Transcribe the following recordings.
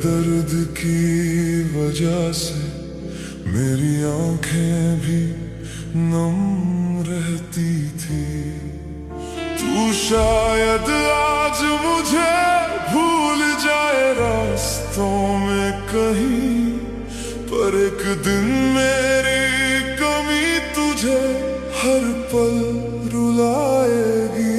दर्द की वजह से मेरी आंखें भी नम रहती थी। तू शायद आज मुझे भूल जाए रास्तों में कहीं, पर एक दिन मेरी कमी तुझे हर पल रुलाएगी।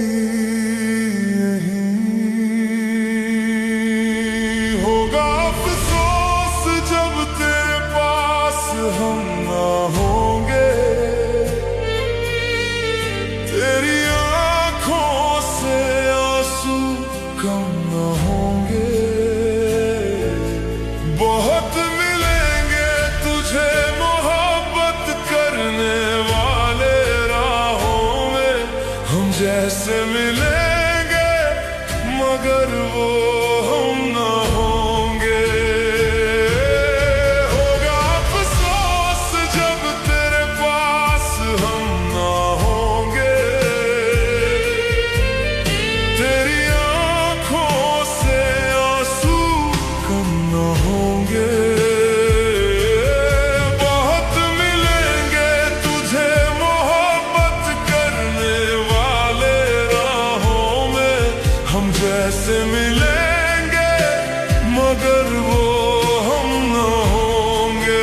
होगा अफसोस जब तेरे पास हम ना होंगे, तेरी आंखों से आंसू कम ना होंगे। बहुत मिलेंगे तुझे मोहब्बत करने वाले राहों में, हम जैसे मिलेंगे मगर वो हम ना होंगे। होगा अफसोस जब तेरे पास हम ना होंगे, तेरी आंखों से आंसू कम ना होंगे। बहुत मिलेंगे तुझे मोहब्बत करने वाले राहों में, हम जैसे मिलेंगे मगर वो हम ना होंगे।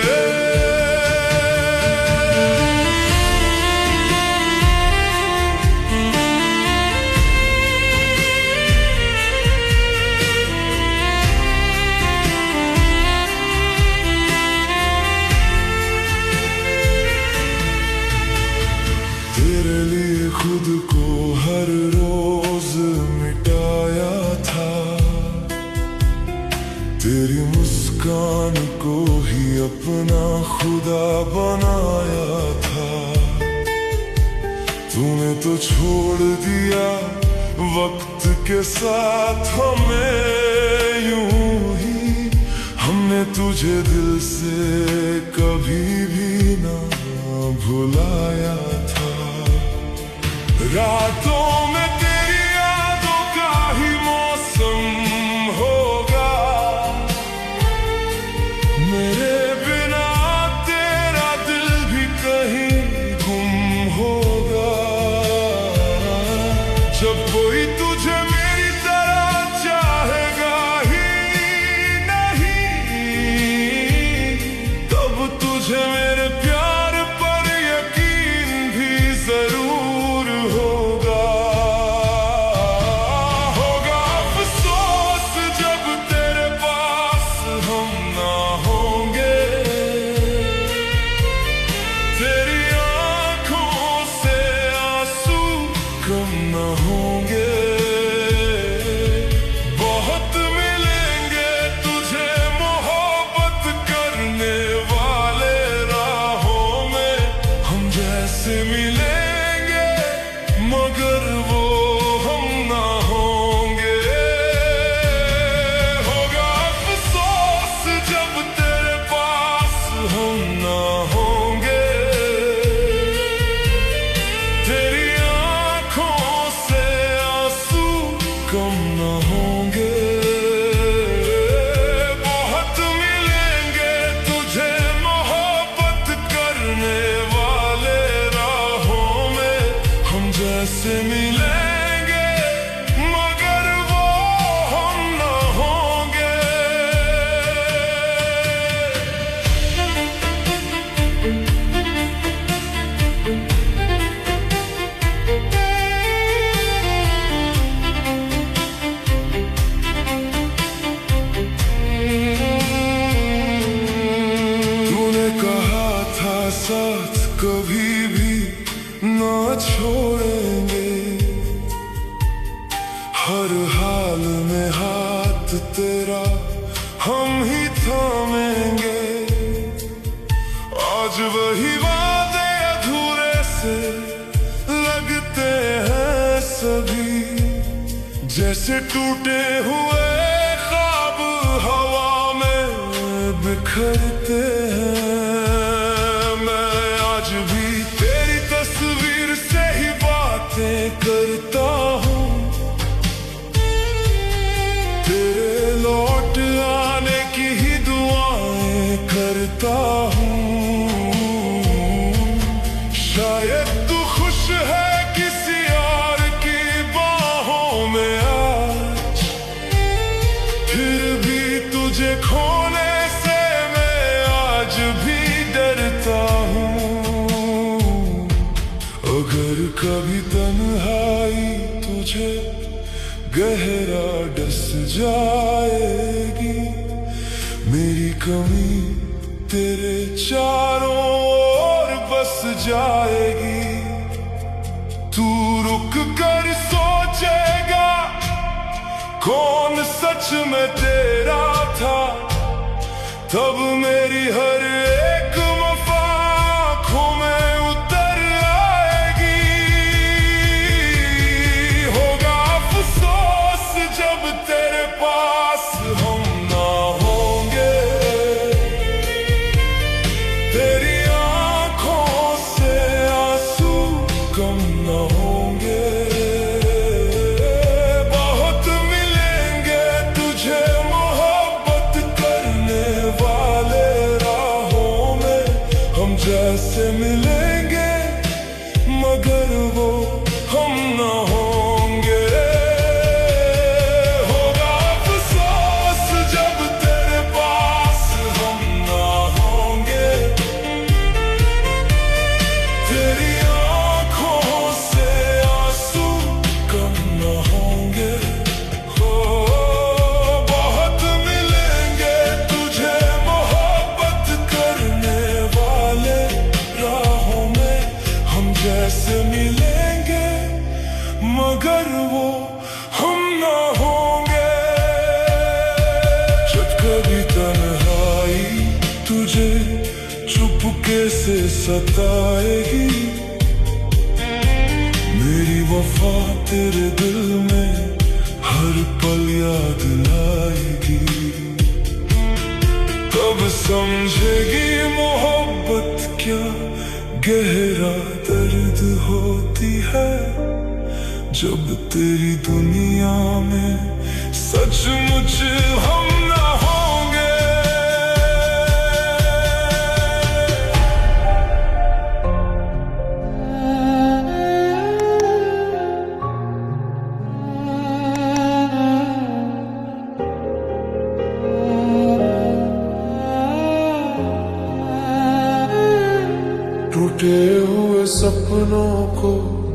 तेरे लिए खुद को हर रोज मिटाया था, तेरी मुस्कान को ही अपना खुदा बनाया था। तूने तो छोड़ दिया वक्त के साथ हमें यूं ही, हमने तुझे दिल से कभी भी ना भुलाया था। रातों में तेरी यादों का ही मौसम होगा, मेरे बिना तेरा दिल भी कहीं गुम होगा। जब कोई तुझे मेरी तरह चाहेगा ही नहीं, तब तुझे मेरे प्यार पर यकीन भी जरूर होगा। होगा अफसोस जब तेरे पास हम ना होंगे, तेरी आंखों से आंसू कम ना होंगे। बहुत मिलेंगे तुझे मोहब्बत करने वाले राहों में, हम जैसे मिलेंगे मगर वो हम ना होंगे। होगा अफसोस जब तेरे पास हम ना होंगे, तेरी आंखों से आंसू कम ना होंगे। बहुत मिलेंगे तुझे मोहब्बत करने वाले राहों में, हम जैसे मिलेंगे मगर वो हम ना होंगे। तूने कहा था साथ कभी भी ना छोड़ेंगे, हर हाल में हाथ तेरा हम ही थामेंगे। आज वही वादे अधूरे से लगते हैं सभी, जैसे टूटे हुए ख्वाब हवा में बिखरते हैं। मैं आज भी तेरी तस्वीर से ही बातें करता हूँ, तेरे लौट आने की डरता हूँ। शायद तू खुश है किसी और की बाहों में आज, फिर भी तुझे खोने से मैं आज भी डरता हूँ। अगर कभी तन्हाई तुझे गहरा डस जाएगी, मेरी कमी तेरे चारों ओर बस जाएगी। तू रुक कर सोचेगा कौन सच में तेरा था, तब मेरी हर एक वफा आँखों में उतर आएगी। होगा अफसोस जब तेरे पास हम ना होंगे, तेरी आँखों से आंसू कम ना होंगे। बहुत मिलेंगे तुझे मोहब्बत करने वाले राहों में, हम जैसे मिलेंगे मगर वो हम ना होंगे। होगा अफसोस जब तेरे पास हम ना होंगे, तेरी आँखों से आंसू कम ना होंगे। हो बहुत मिलेंगे तुझे मोहब्बत करने वाले राहों में, हम जैसे मिलेंगे मगर वो हम ना होंगे। जब कभी तन्हाई तुझे चुपके से सताएगी, मेरी वफा तेरे दिल में हर पल याद लाएगी। तब समझेगी मोहब्बत क्या गहरा दर्द होती है, जब तेरी दुनिया में सचमुच हम ना होंगे। टूटे हुए सपनों को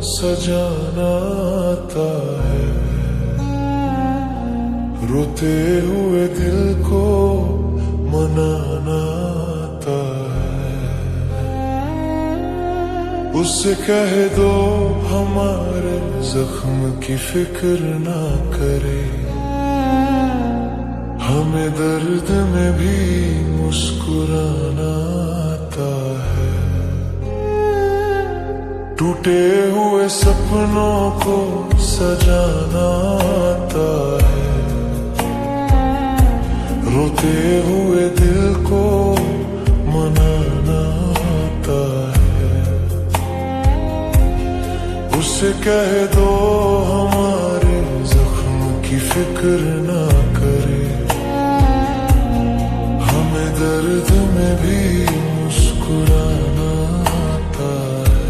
सजाना आता है, रोते हुए दिल को मनाना आता है। उससे कह दो हमारे जख्म की फिक्र ना करे, हमें दर्द में भी मुस्कुराना आता है। टूटे हुए सपनों को सजाना आता है, रोते हुए दिल को मनाना आता है। उससे कह दो हमारे जख्म की फिक्र ना करे, हमें दर्द में भी मुस्कुराना आता है।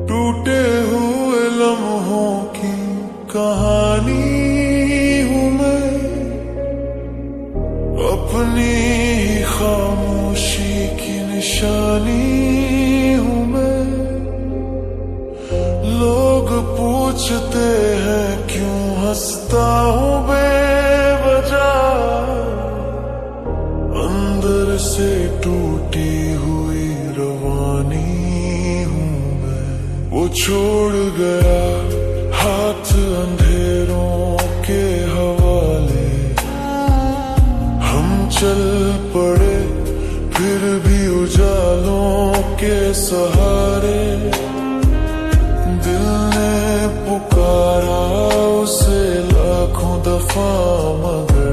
टूटे हुए लम्हों की कहानी हूँ मैं, अपनी ही खामोशी की निशानी हूँ मैं। लोग पूछते हैं क्यों हंसता हूँ बेवजह, अंदर से टूटी हुई रवानी हूँ मैं। वो छोड़ गया हाथ अंधेरों के हवाले, हम चल पड़े फिर भी उजालों के सहारे। दिल ने पुकारा उसे लाखों दफा मगर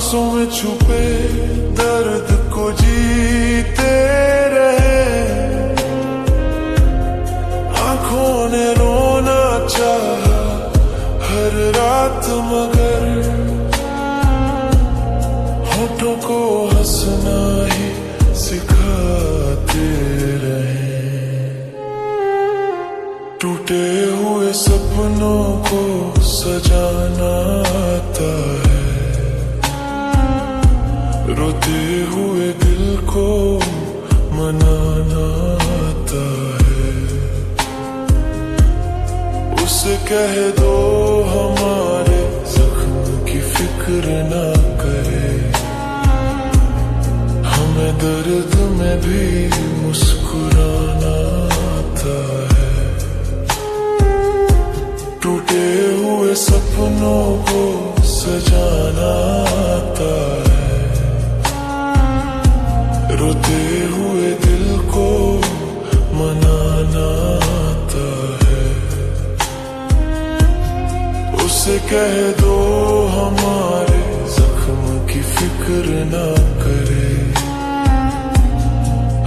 सांसों में छुपे दर्द को जीते रहे, आंखों ने रोना चाहा हर रात मगर होठों को हंसना ही सिखाते रहे। टूटे हुए सपनों को सजाना आता है, रोते हुए दिल को मनाना आता है। उसे कह दो हमारे जख्म की फिक्र ना करे, हमें दर्द में भी मुस्कुराना आता है। टूटे हुए सपनों को सजाना आता है, रोते हुए दिल को मनाना आता है। उसे कह दो हमारे जख्म की फिक्र ना करे,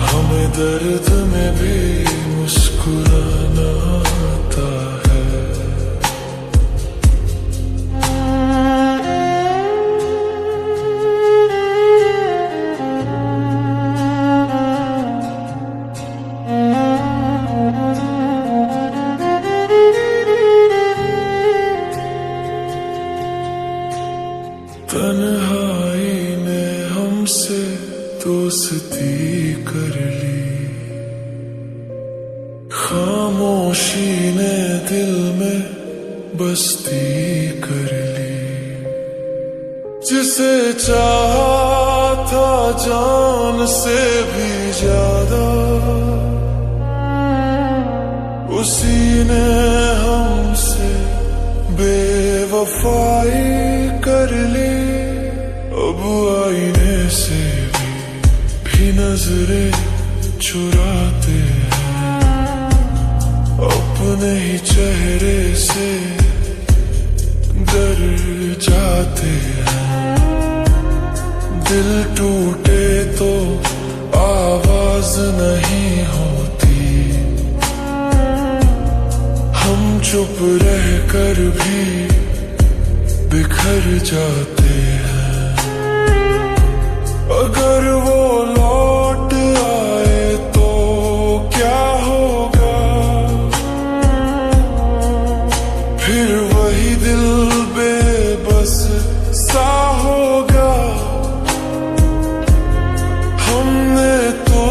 हमें दर्द में भी मुस्कुराना आता है। तन्हाई ने हमसे दोस्ती कर ली, खामोशी ने दिल में बस्ती कर ली। जिसे चाहा था जान से भी ज्यादा, उसी ने हमसे बेवफाई कर ली। अब आईने से भी नजरें चुराते हैं, अपने ही चेहरे से डर जाते हैं। दिल टूटे तो आवाज नहीं होती, हम चुप रह कर भी बिखर जाते हैं। अगर वो लौट आए तो क्या होगा, फिर वही दिल बेबस सा होगा। हमने तो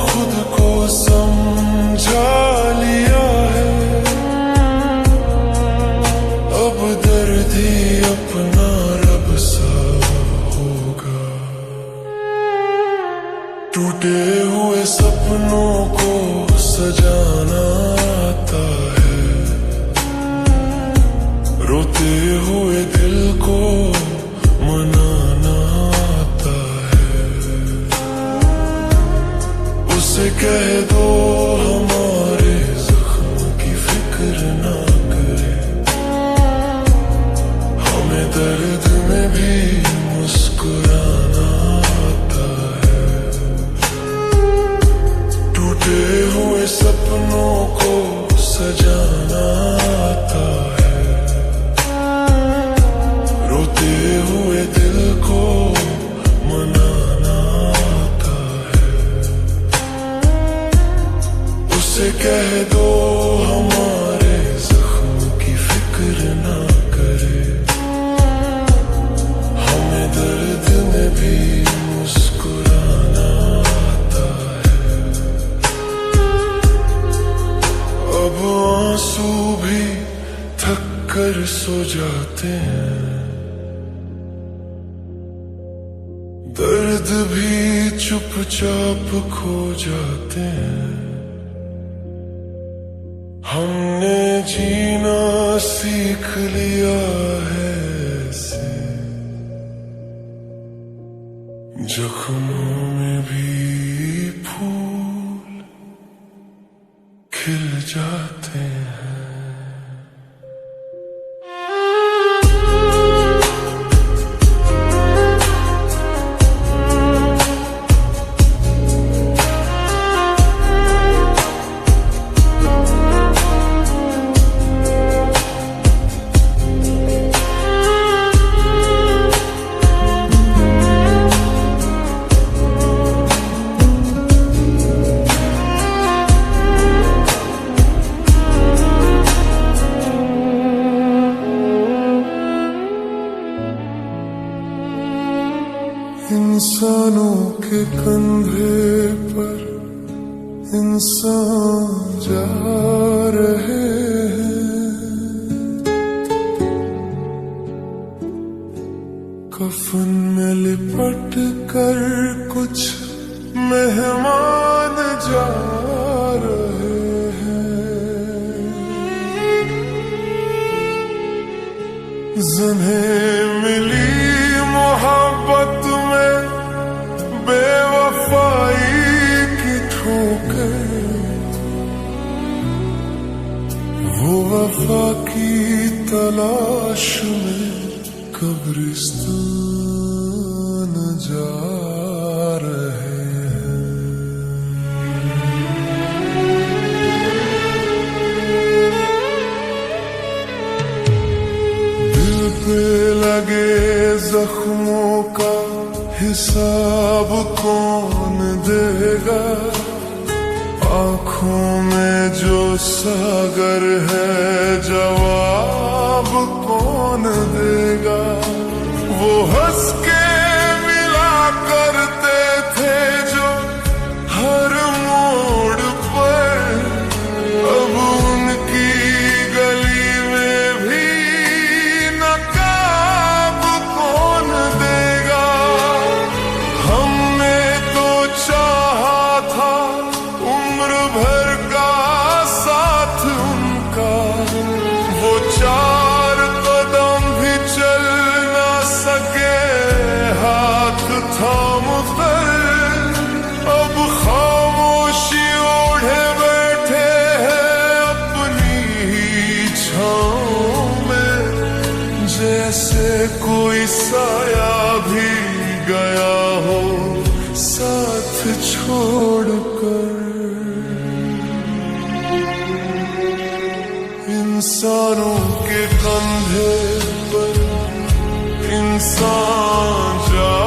खुद को समझा लिया है, अब दर्द ही अपना रब सा होगा। टूटे हुए सपनों को सजाना आता है, रोते हुए दिल को मनाना आता है। उसे कह दो हमारे जख्म की फिक्र ना करे, हमें दर्द में भी मुस्कुराना आता है। टूटे हुए सपनों को सजाना आता है, रोते हुए दिल को मनाना आता है। उसे कह दो हमारे जख्म की फिक्र ना करे, हमें दर्द में भी मुस्कुराना आता है। अब आंसू भी थक कर सो जाते हैं, दर्द भी चुपचाप खो जाते हैं। हमने जीना सीख लिया है ऐसे, जख्मों में भी फूल खिल जाते हैं। इंसानों के कंधे पर इंसान जा रहे हैं, कफन में लिपट कर कुछ मेहमान जा रहे हैं। जिन्हें मिली मोहब्बत में बेवफाई की ठोकर, वो वफा की तलाश में कब्रिस्तान जा रहे हैं। दिल पे लगे जख्मों का हिसाब कौन देगा, आँखों में जो सागर है जवाब कौन देगा। वो हंस के मिला करते थे जो हर मोड़ पर, अब उनकी गली में भी नकाब कौन देगा। हमने तो चाहा था उम्र भर का साथ उनका, वो चार कदम भी चल ना सके हाथ थाम कर, अब खामोशी ओढ़े बैठे हैं अपनी ही छाँव में, जैसे कोई साया भी गया हो साथ छोड़कर। इंसानों के कंधे पर इंसान जा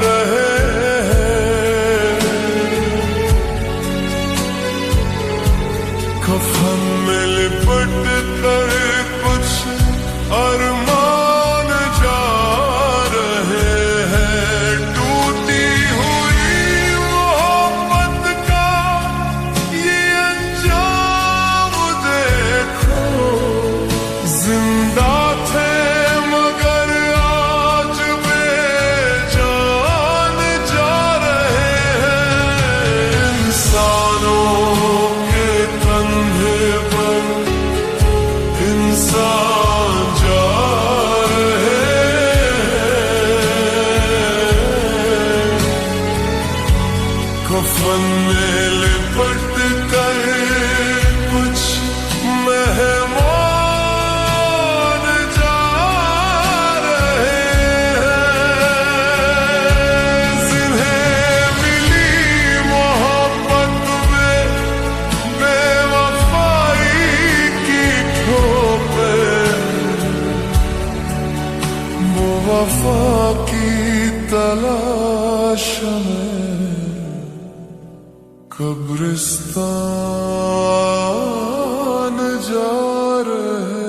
रहे हैं, कफन में लिपट कर कुछ अरमान जा रहे हैं। टूटी हुई मोहब्बत का ये अंजाम देखो, जिंदा थे मगर आज बेजान जा रहे हैं। इंसानों के कंधे पर इंसान जा रहे हैं, कफन में लिपट कर कुछ मेहमान जा रहे हैं। जिन्हें मिली मोहब्बत में बेवफाई की ठोकर, वो वफा की तलाश में कब्रिस्तान जा रहे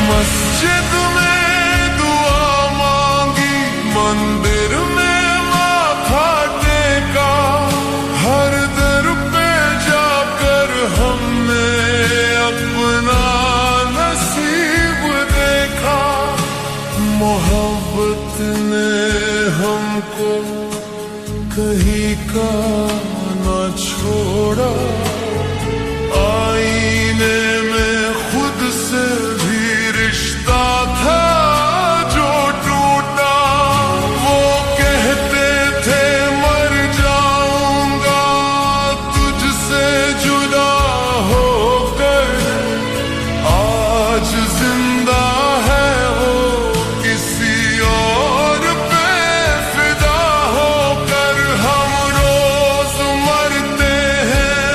मस्जिद में दुआ मांगी, मंदिर में माथा टेका, हर दर पे जाकर हमने अपना नसीब देखा। मोहब्बत ने हमको कहीं का न छोड़ा, आईने में खुद से भी रिश्ता था जो टूटा। वो कहते थे मर जाऊंगा तुझसे जुदा होकर, आज जिंदा है वो किसी और पे फिदा होकर। हम रोज मरते हैं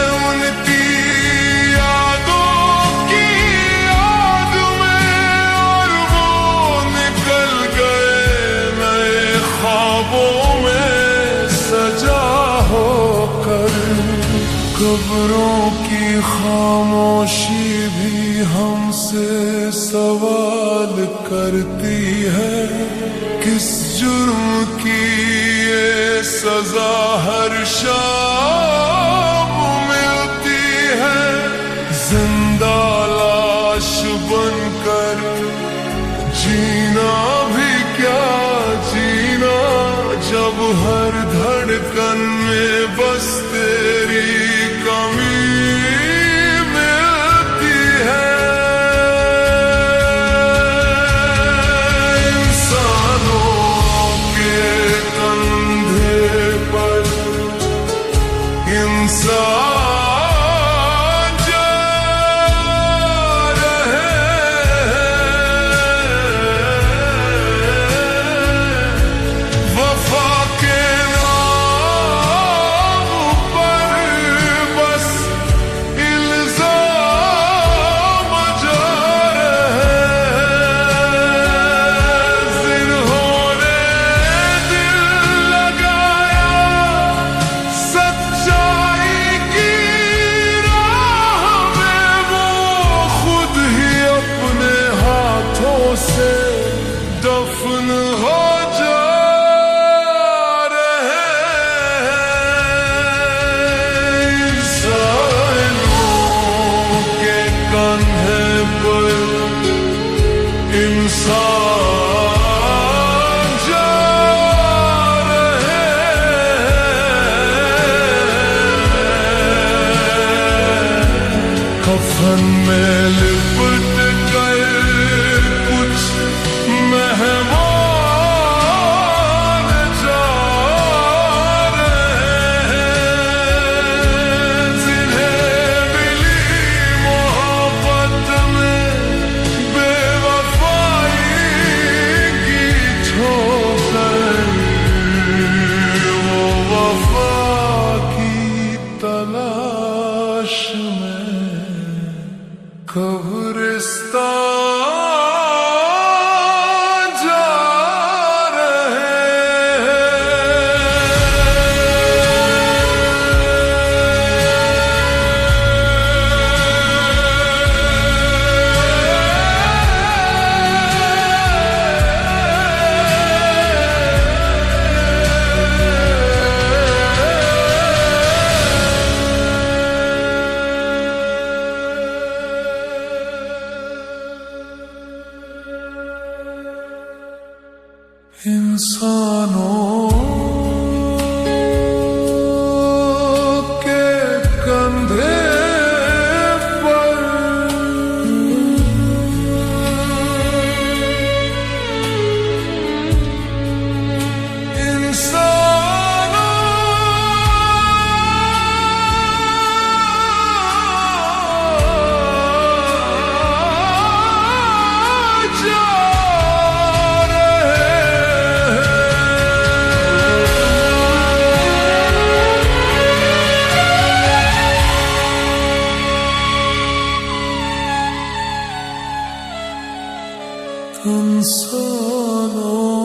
ख्वाबों में सजा होकर। कब्रों की खामोशी भी हमसे सवाल करती है, किस जुर्म की ये सजा हर शाम मिलती है। जिंदा लाश बनकर जीना भी क्या जीना, जब हर धड़कन में बस तेरी कमी मिलती है। इंसानों के कंधे पर इंसान से दफन हो जा रहे हैं। इंसानों के कंधे पर इंसान जा रहे हैं। कफन में लिपट कर मेहमान जा रहे हैं। जिन्हें मिली मोहब्बत में बेवफाई की ठोकर, वो वफा की तलाश में कब्रिस्तान इंसानों के कंधे पर इंसानों